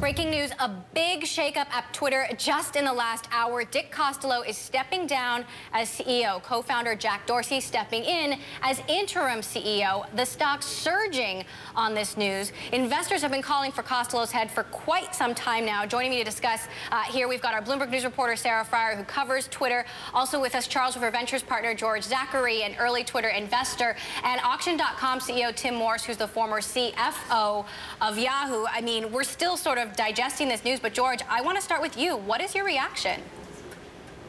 Breaking news, a big shakeup at Twitter just in the last hour. Dick Costolo is stepping down as CEO. Co-founder Jack Dorsey stepping in as interim CEO. The stock surging on this news. Investors have been calling for Costolo's head for quite some time now. Joining me to discuss here, we've got our Bloomberg News reporter, Sarah Fryer, who covers Twitter. Also with us, Charles River Ventures partner George Zachary, an early Twitter investor, and Auction.com CEO Tim Morse, who's the former CFO of Yahoo. I mean, we're still sort of digesting this news, but George, I want to start with you. What is your reaction?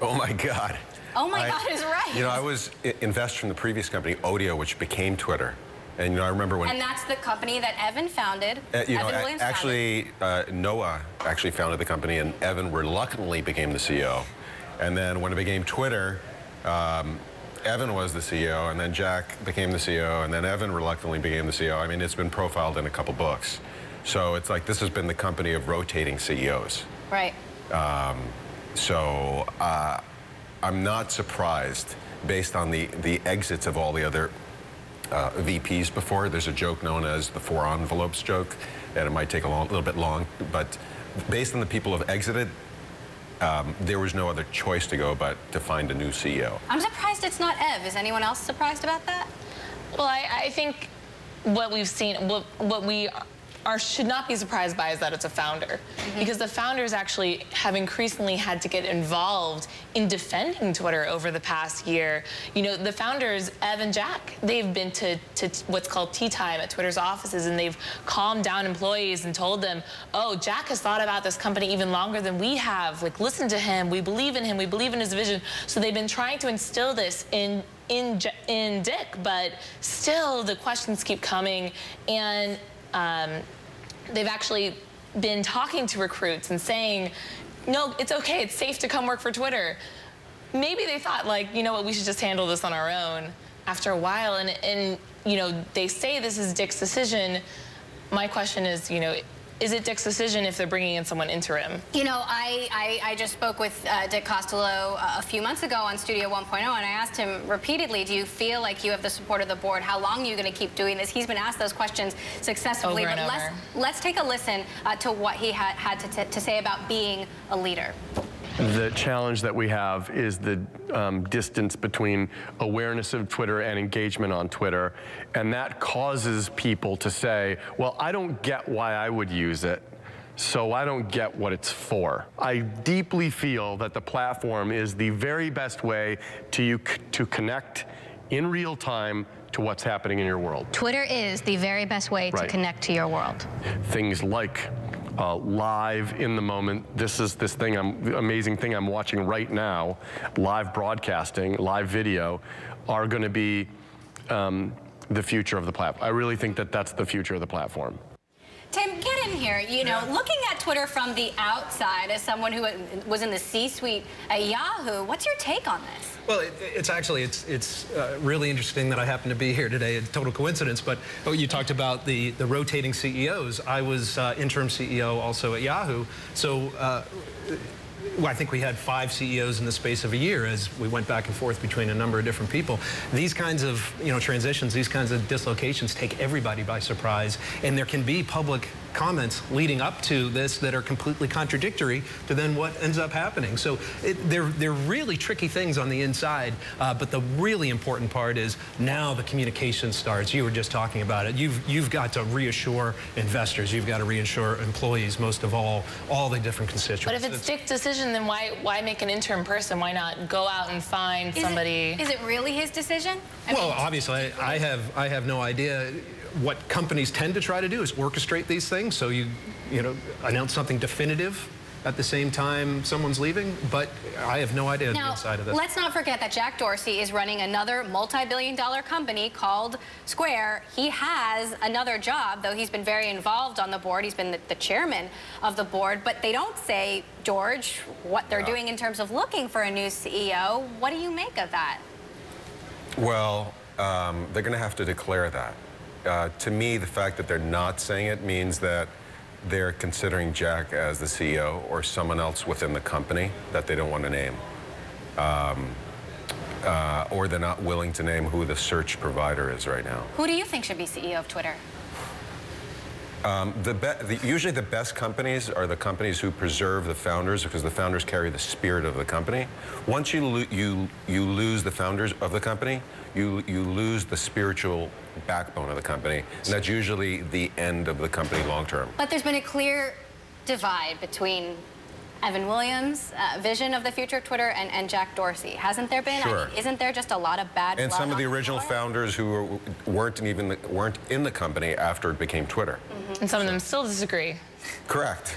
Oh my God. Oh my God is right. You know, I was investor in the previous company, Odeo, which became Twitter. And, you know, I remember when... And that's the company that Evan founded. Noah actually founded the company, and Evan reluctantly became the CEO. And then when it became Twitter, Evan was the CEO, and then Jack became the CEO, and then Evan reluctantly became the CEO. I mean, it's been profiled in a couple books. So it's like this has been the company of rotating CEOs. Right. I'm not surprised based on the exits of all the other VPs before. There's a joke known as the 4 envelopes joke, and it might take a little bit long, but based on the people who have exited, there was no other choice to go but to find a new CEO. I'm surprised it's not Ev. Is anyone else surprised about that? Well, I think what we've seen, what we should not be surprised by is that it's a founder, because the founders actually have increasingly had to get involved in defending Twitter over the past year. You know, the founders, Ev and Jack, they've been to what's called tea time at Twitter's offices, and they've calmed down employees and told them, oh, Jack has thought about this company even longer than we have. Like, listen to him. We believe in him. We believe in his vision. So they've been trying to instill this in Dick, but still the questions keep coming, and they've actually been talking to recruits and saying, no, it's okay, it's safe to come work for Twitter. Maybe they thought, like, you know what, we should just handle this on our own after a while. And you know, they say this is Dick's decision. My question is, you know, is it Dick's decision if they're bringing in someone interim? You know, I just spoke with Dick Costolo a few months ago on Studio 1.0, and I asked him repeatedly, do you feel like you have the support of the board? How long are you going to keep doing this? He's been asked those questions successfully. Over and but over. Let's take a listen to what he had to say about being a leader. The challenge that we have is the distance between awareness of Twitter and engagement on Twitter, and that causes people to say, well, I don't get why I would use it, so I don't get what it's for. I deeply feel that the platform is the very best way to connect in real time to what's happening in your world. Twitter is the very best way to connect to your world. Things like live in the moment. This is this thing, amazing thing I'm watching right now. Live broadcasting, live video are going to be the future of the platform. I really think that that's the future of the platform. Tim, get in here. You know, looking at Twitter from the outside as someone who was in the C-suite at Yahoo, what's your take on this? Well, it's really interesting that I happen to be here today. It's a total coincidence, but you talked about the rotating CEOs. I was interim CEO also at Yahoo, so well, I think we had 5 CEOs in the space of a year as we went back and forth between a number of different people. These kinds of transitions, these kinds of dislocations take everybody by surprise, and there can be public comments leading up to this that are completely contradictory to then what ends up happening. So they're really tricky things on the inside, but the really important part is now the communication starts. You were just talking about it. You've got to reassure investors. You've got to reassure employees, most of all the different constituents. But if it's Dick's decision, then why make an interim person? Why not go out and find somebody? Is it really his decision? Well, obviously, I have no idea. What companies tend to try to do is orchestrate these things, so you announce something definitive at the same time someone's leaving, but I have no idea the inside of this. Let's not forget that Jack Dorsey is running another multi-billion-dollar company called Square. He has another job, though he's been very involved on the board. He's been the chairman of the board, but they don't say, George, what they're doing in terms of looking for a new CEO. What do you make of that? Well, they're going to have to declare that. To me, the fact that they're not saying it means that they're considering Jack as the CEO or someone else within the company that they don't want to name. Or they're not willing to name who the search provider is right now. Who do you think should be CEO of Twitter? Usually the best companies are the companies who preserve the founders, because the founders carry the spirit of the company. Once you lose the founders of the company, you lose the spiritual backbone of the company, and that's usually the end of the company long term. But there's been a clear divide between Evan Williams' vision of the future of Twitter and Jack Dorsey. Hasn't there been? Sure. I mean, isn't there just a lot of bad blood? And some of the original founders who weren't in the company after it became Twitter. And some of them still disagree. Correct.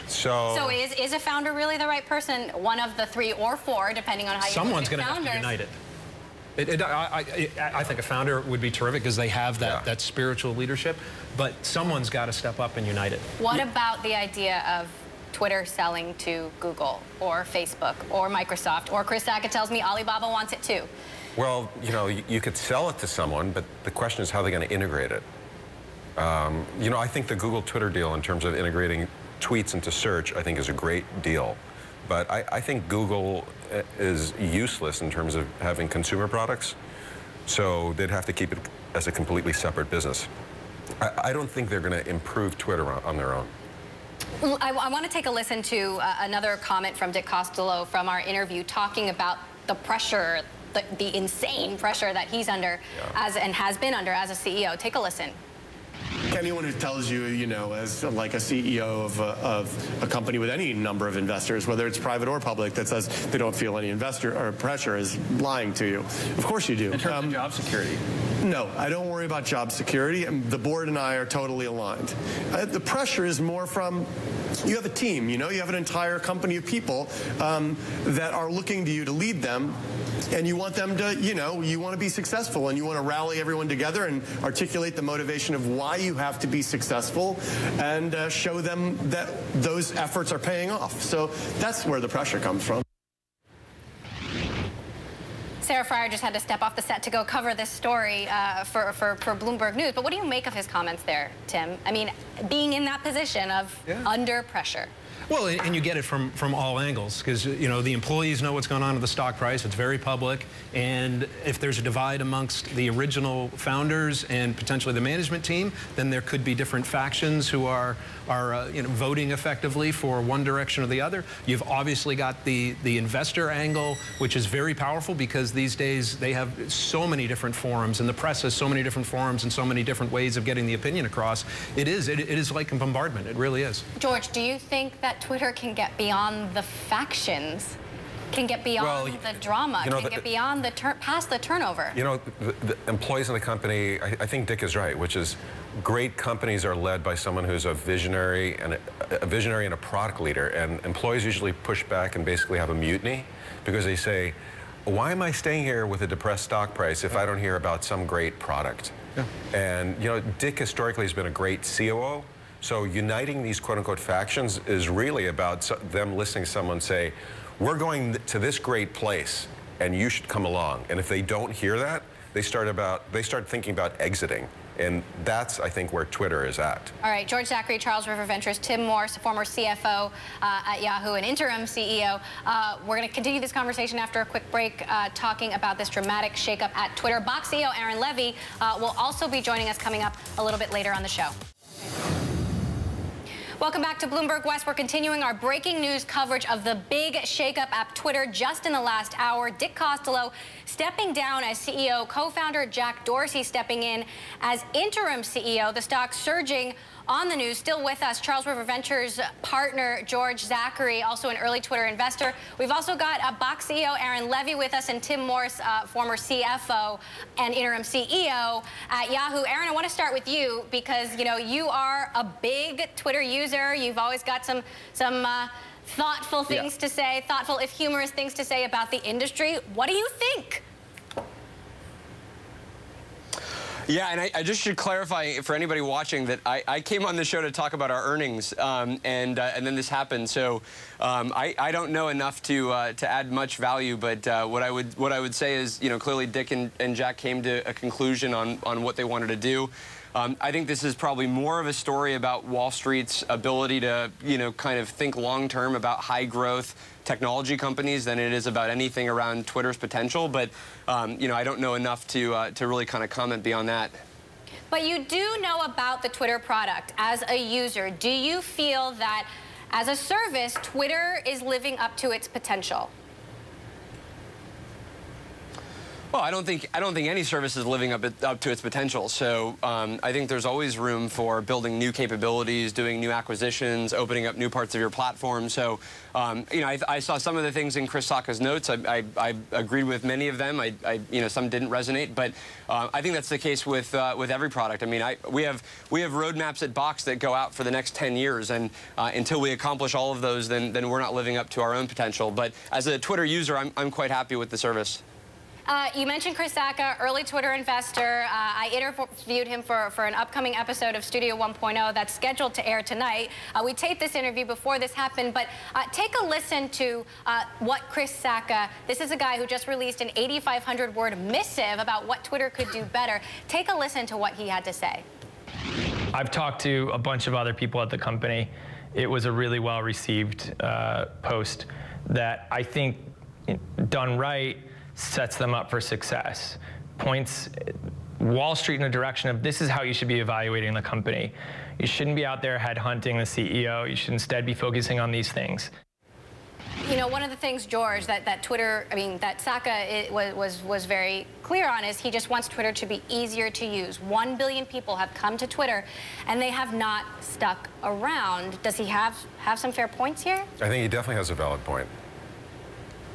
So is a founder really the right person? One of the 3 or 4, depending on how you someone's going to have to unite it. I think a founder would be terrific because they have that spiritual leadership, but someone's got to step up and unite it. What about the idea of Twitter selling to Google or Facebook or Microsoft, or Chris Sackett tells me Alibaba wants it too? Well, you know, you could sell it to someone, but the question is how they're going to integrate it. You know, I think the Google-Twitter deal in terms of integrating tweets into search, I think is a great deal. But I think Google is useless in terms of having consumer products, so they'd have to keep it as a completely separate business. I don't think they're going to improve Twitter on their own. I want to take a listen to another comment from Dick Costolo from our interview, talking about the pressure, the insane pressure that he's under and has been under as a CEO. Take a listen. Anyone who tells you, you know, as like a CEO of a company with any number of investors, whether it's private or public, that says they don't feel any investor or pressure is lying to you. Of course you do. In terms of job security? No, I don't worry about job security. The board and I are totally aligned. The pressure is more from, you have a team, you know, you have an entire company of people that are looking to you to lead them, and you want them to, you know, you want to be successful, and you want to rally everyone together and articulate the motivation of why you have to be successful and show them that those efforts are paying off. So that's where the pressure comes from. Sarah Fryer just had to step off the set to go cover this story for Bloomberg News. But what do you make of his comments there, Tim? I mean, being in that position of under pressure. Well, and you get it from all angles, because, you know, the employees know what's going on with the stock price. It's very public. And if there's a divide amongst the original founders and potentially the management team, then there could be different factions who are you know, voting effectively for one direction or the other. You've obviously got the investor angle, which is very powerful, because these days they have so many different forums, and the press has so many different forums and so many different ways of getting the opinion across. It is like a bombardment. It really is. George, do you think that Twitter can get beyond the factions, can get beyond the drama, can get beyond past the turnover? You know, the employees in the company, I think Dick is right, which is great companies are led by someone who's a visionary and a product leader, and employees usually push back and basically have a mutiny because they say, why am I staying here with a depressed stock price if I don't hear about some great product? And, you know, Dick historically has been a great COO. So uniting these quote-unquote factions is really about them listening to someone say, we're going to this great place and you should come along. And if they don't hear that, they start thinking about exiting. And that's, I think, where Twitter is at. All right, George Zachary, Charles River Ventures, Tim Morse, former CFO at Yahoo, and interim CEO. We're going to continue this conversation after a quick break, talking about this dramatic shakeup at Twitter. Box CEO Aaron Levy will also be joining us coming up a little bit later on the show. Welcome back to Bloomberg West. We're continuing our breaking news coverage of the big shakeup at Twitter just in the last hour. Dick Costolo stepping down as CEO, co-founder Jack Dorsey stepping in as interim CEO. The stock surging on the news. Still with us, Charles River Ventures partner George Zachary, also an early Twitter investor. We've also got Box CEO Aaron Levy with us, and Tim Morse, former CFO and interim CEO at Yahoo. Aaron, I want to start with you because, you know, you are a big Twitter user. You've always got some thoughtful things to say, thoughtful, if humorous things to say about the industry. What do you think? Yeah, and I just should clarify for anybody watching that I came on the show to talk about our earnings, and then this happened. So I don't know enough to add much value, but what I would say is, you know, clearly Dick and Jack came to a conclusion on what they wanted to do. I think this is probably more of a story about Wall Street's ability to, you know, kind of think long-term about high-growth technology companies than it is about anything around Twitter's potential. But, you know, I don't know enough to really kind of comment beyond that. But you do know about the Twitter product as a user. Do you feel that as a service, Twitter is living up to its potential? Well, I don't think any service is living up to its potential. So I think there's always room for building new capabilities, doing new acquisitions, opening up new parts of your platform. So you know, I saw some of the things in Chris Sacca's notes. I agreed with many of them. You know, some didn't resonate, but I think that's the case with every product. I mean, we have roadmaps at Box that go out for the next 10 years, and until we accomplish all of those, then we're not living up to our own potential. But as a Twitter user, I'm quite happy with the service. You mentioned Chris Sacca, early Twitter investor. I interviewed him for an upcoming episode of Studio 1.0 that's scheduled to air tonight. We taped this interview before this happened, but take a listen to what Chris Sacca, this is a guy who just released an 8,500-word missive about what Twitter could do better. Take a listen to what he had to say. I've talked to a bunch of other people at the company. It was a really well-received post that I think, done right, sets them up for success, points Wall Street in the direction of this is how you should be evaluating the company. You shouldn't be out there headhunting the CEO. You should instead be focusing on these things. You know, one of the things, George, that Twitter, I mean, that Sacca was very clear on is he just wants Twitter to be easier to use. 1 billion people have come to Twitter, and they have not stuck around. Does he have some fair points here? I think he definitely has a valid point.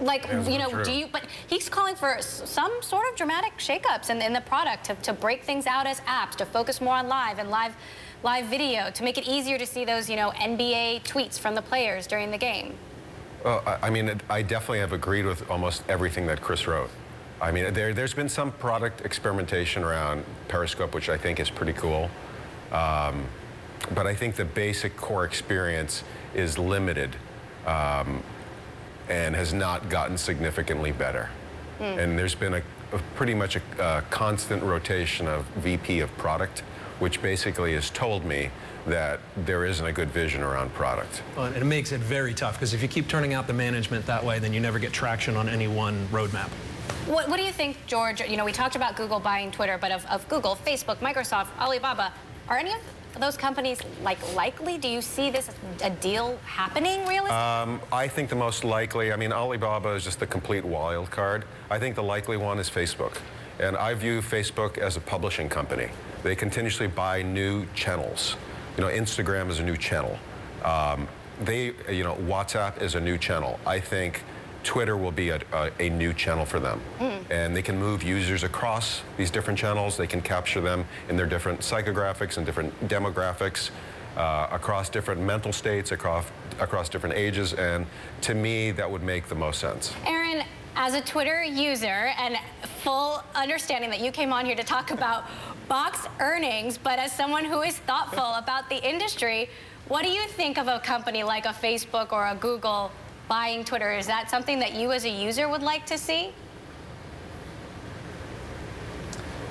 Like, yeah, you know, but he's calling for some sort of dramatic shakeups in the product to break things out as apps, to focus more on live and live video, to make it easier to see those, you know, NBA tweets from the players during the game. Well, I mean, I definitely have agreed with almost everything that Chris wrote. I mean, there's been some product experimentation around Periscope, which I think is pretty cool. But I think the basic core experience is limited. And has not gotten significantly better. And there's been pretty much a constant rotation of VP of product, which basically has told me that there isn't a good vision around product. And it makes it very tough, because if you keep turning out the management that way, then you never get traction on any one roadmap. What do you think, George? You know, we talked about Google buying Twitter, but of Google, Facebook, Microsoft, Alibaba, are any of those companies likely? Do you see this as a deal happening realistically? I think the most likely, I mean, Alibaba is just the complete wild card. I think the likely one is Facebook. And I view Facebook as a publishing company. They continuously buy new channels. You know, Instagram is a new channel. You know, WhatsApp is a new channel. I think Twitter will be a new channel for them. And they can move users across these different channels. They can capture them in their different psychographics and different demographics, across different mental states, across different ages. And to me, that would make the most sense. Aaron, as a Twitter user, and full understanding that you came on here to talk about Box earnings, but as someone who is thoughtful about the industry, what do you think of a company like a Facebook or a Google buying Twitter? Is that something that you as a user would like to see?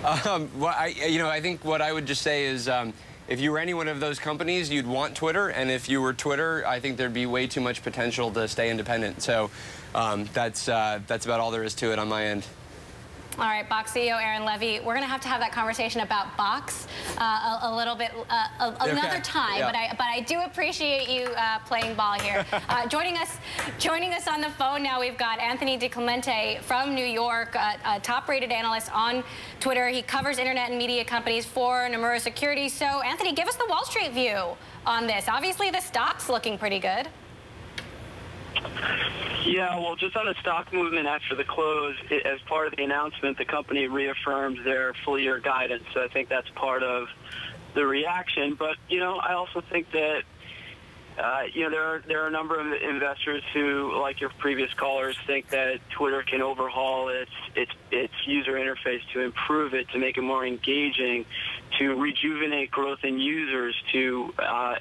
Well, I think what I would just say is if you were any one of those companies, you'd want Twitter, and if you were Twitter, I think there'd be way too much potential to stay independent. So that's about all there is to it on my end. All right, Box CEO Aaron Levie, we're going to have that conversation about Box a little bit another time. Yeah. But I do appreciate you playing ball here. Joining us on the phone now, we've got Anthony DiClemente from New York, a top-rated analyst on Twitter. He covers internet and media companies for Nomura Securities. So, Anthony, give us the Wall Street view on this. Obviously, the stock's looking pretty good. Yeah, well, just on a stock movement after the close, as part of the announcement, the company reaffirmed their full-year guidance. So I think that's part of the reaction. But, you know, I also think that, you know, there are a number of investors who, like your previous callers, think that Twitter can overhaul its user interface to improve it, to make it more engaging, to rejuvenate growth in users, to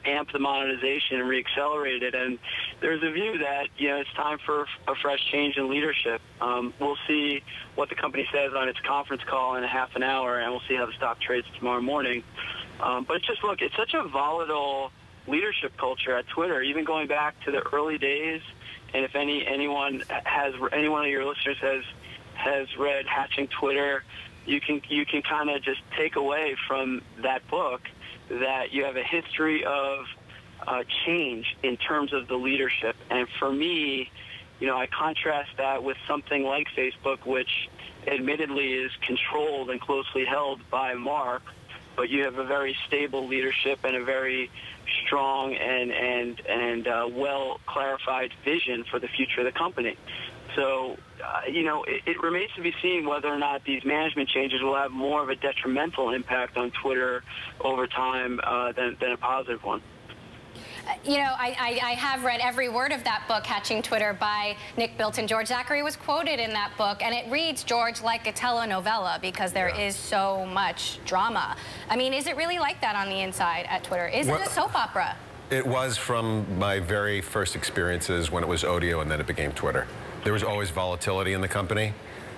amp the monetization and reaccelerate it. And there's a view that, you know, it's time for a fresh change in leadership. We'll see what the company says on its conference call in a half an hour, and we'll see how the stock trades tomorrow morning. But it's just, look, it's such a volatile leadership culture at Twitter, even going back to the early days. And if any one of your listeners has read Hatching Twitter, you can kind of just take away from that book that you have a history of change in terms of the leadership. And for me, I contrast that with something like Facebook, which admittedly is controlled and closely held by Mark, but you have a very stable leadership and a very strong and well clarified vision for the future of the company. So, it remains to be seen whether or not these management changes will have more of a detrimental impact on Twitter over time than a positive one. I have read every word of that book, Hatching Twitter, by Nick Bilton. George Zachary was quoted in that book, and it reads, George, like a telenovela because there is so much drama. I mean, is it really like that on the inside at Twitter? Is it a soap opera? It was from my very first experiences when it was Odeo and then it became Twitter. There was always volatility in the company.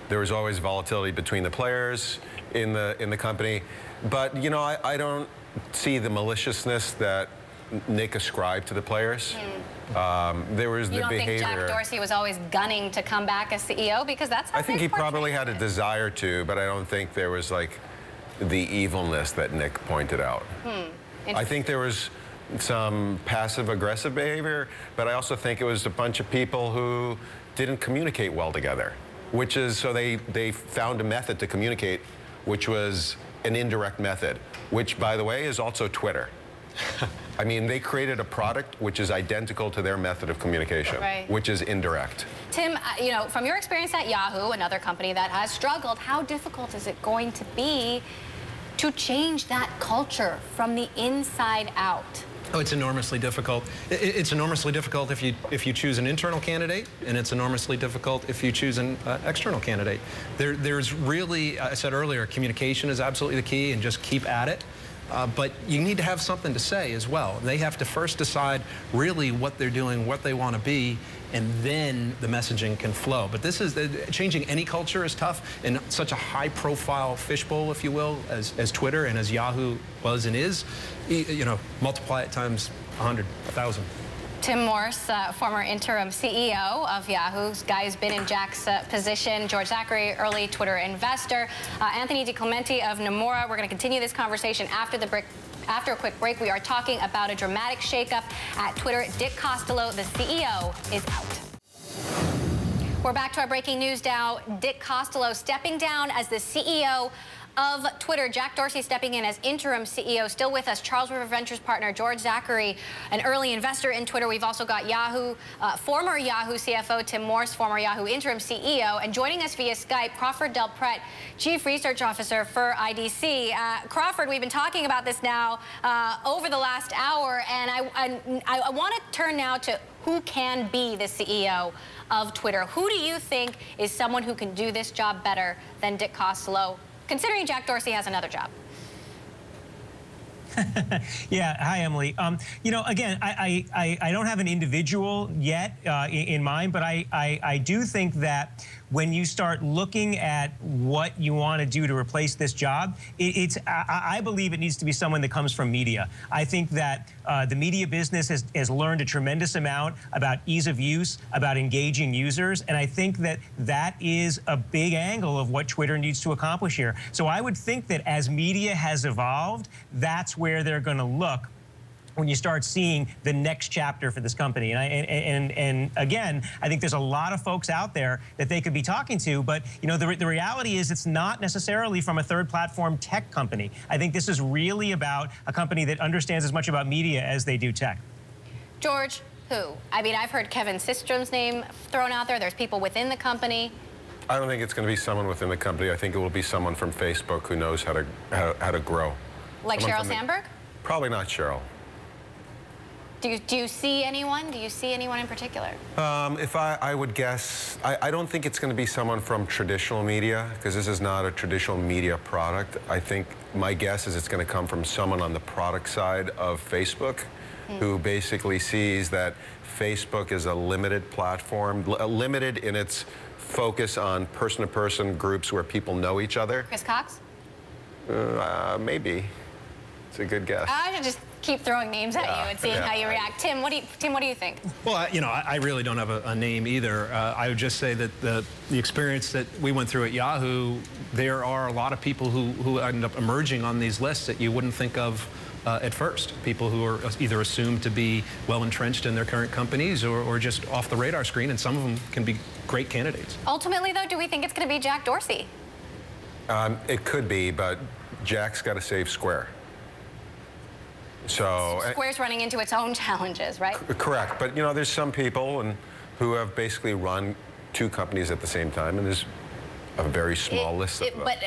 There was always volatility between the players in the company. But, I don't see the maliciousness that Nick ascribed to the players. There was the behavior. You don't think Jack Dorsey was always gunning to come back as CEO? Because that's how I think he probably had a desire to, but I don't think there was like the evilness that Nick pointed out. I think there was some passive-aggressive behavior, but I also think it was a bunch of people who didn't communicate well together, which is, so they found a method to communicate, which was an indirect method, which, by the way, is also Twitter. I mean, they created a product which is identical to their method of communication, which is indirect. Tim, from your experience at Yahoo, another company that has struggled, how difficult is it going to be to change that culture from the inside out? Oh, it's enormously difficult. It's enormously difficult if you choose an internal candidate, and it's enormously difficult if you choose an external candidate. There's really, I said earlier, communication is absolutely the key, and just keep at it. But you need to have something to say as well. They have to first decide really what they're doing, what they want to be, and then the messaging can flow. But this is, changing any culture is tough in such a high-profile fishbowl, if you will, as Twitter and as Yahoo was and is. Multiply it times 100, 1,000. Tim Morse, former interim CEO of Yahoo. Guy's been in Jack's position. George Zachary, early Twitter investor. Anthony DiClemente of Nomura. We're going to continue this conversation after the break. After a quick break, we are talking about a dramatic shakeup at Twitter. Dick Costolo, the CEO, is out. We're back to our breaking news now. Dick Costolo stepping down as the CEO of Twitter. Jack Dorsey stepping in as interim CEO. Still with us, Charles River Ventures partner George Zachary, an early investor in Twitter. We've also got Yahoo, former Yahoo CFO Tim Morse, former Yahoo interim CEO, and joining us via Skype, Crawford Del Pret, Chief Research Officer for IDC. Crawford, we've been talking about this now over the last hour, and I want to turn now to who can be the CEO of Twitter. Who do you think is someone who can do this job better than Dick Costolo, considering Jack Dorsey has another job? Yeah, hi, Emily. Again, I don't have an individual yet in mind, but I do think that when you start looking at what you want to do to replace this job, I believe it needs to be someone that comes from media. I think that the media business has learned a tremendous amount about ease of use, about engaging users, and I think that that is a big angle of what Twitter needs to accomplish here. So I would think that as media has evolved, that's where they're going to look when you start seeing the next chapter for this company. And again, I think there's a lot of folks out there that they could be talking to, but the reality is it's not necessarily from a third platform tech company. I think this is really about a company that understands as much about media as they do tech. George, who? I mean, I've heard Kevin Systrom's name thrown out there. There's people within the company. I don't think it's going to be someone within the company. I think it will be someone from Facebook who knows how to grow. Like Sheryl Sandberg? Probably not Sheryl. Do you see anyone? Do you see anyone in particular? If I would guess, I don't think it's going to be someone from traditional media, because this is not a traditional media product. I think my guess is it's going to come from someone on the product side of Facebook, who basically sees that Facebook is a limited platform, limited in its focus on person-to-person groups where people know each other. Chris Cox? Maybe. It's a good guess. I'm just keep throwing names at you and seeing how you react. Tim, what do you think? Well, I really don't have a name either. I would just say that the experience that we went through at Yahoo, there are a lot of people who end up emerging on these lists that you wouldn't think of at first. People who are either assumed to be well entrenched in their current companies or just off the radar screen, and some of them can be great candidates. Ultimately, though, do we think it's going to be Jack Dorsey? It could be, but Jack's got to save Square. So Square's running into its own challenges, right? Correct, but there's some people who have basically run two companies at the same time, and there's a very small list of them. But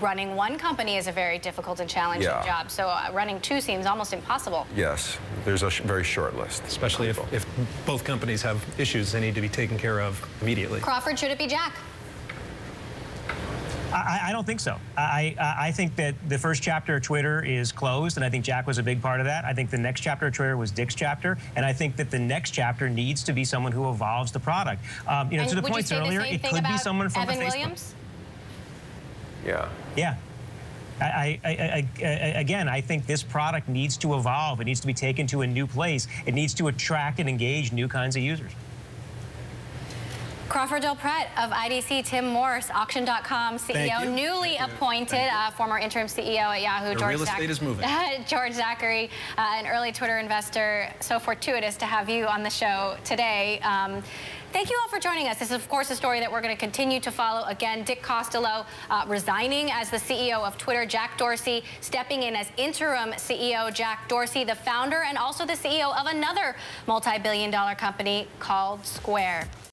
running one company is a very difficult and challenging job, so running two seems almost impossible. Yes, there's a very short list. Especially if both companies have issues they need to be taken care of immediately. Crawford, should it be Jack? I don't think so. I think that the first chapter of Twitter is closed, and I think Jack was a big part of that. I think the next chapter of Twitter was Dick's chapter, and I think that the next chapter needs to be someone who evolves the product. To the points earlier, it could be someone from Evan Facebook. Williams? Yeah. Yeah. Again, I think this product needs to evolve. It needs to be taken to a new place. It needs to attract and engage new kinds of users. Crawford Del Pret of IDC, Tim Morse, Auction.com CEO, newly appointed, former interim CEO at Yahoo. Real estate is moving. George Zachary, an early Twitter investor. So fortuitous to have you on the show today. Thank you all for joining us. This is, of course, a story that we're going to continue to follow. Again, Dick Costolo resigning as the CEO of Twitter, Jack Dorsey stepping in as interim CEO. Jack Dorsey, the founder and also the CEO of another multi-billion-dollar company called Square.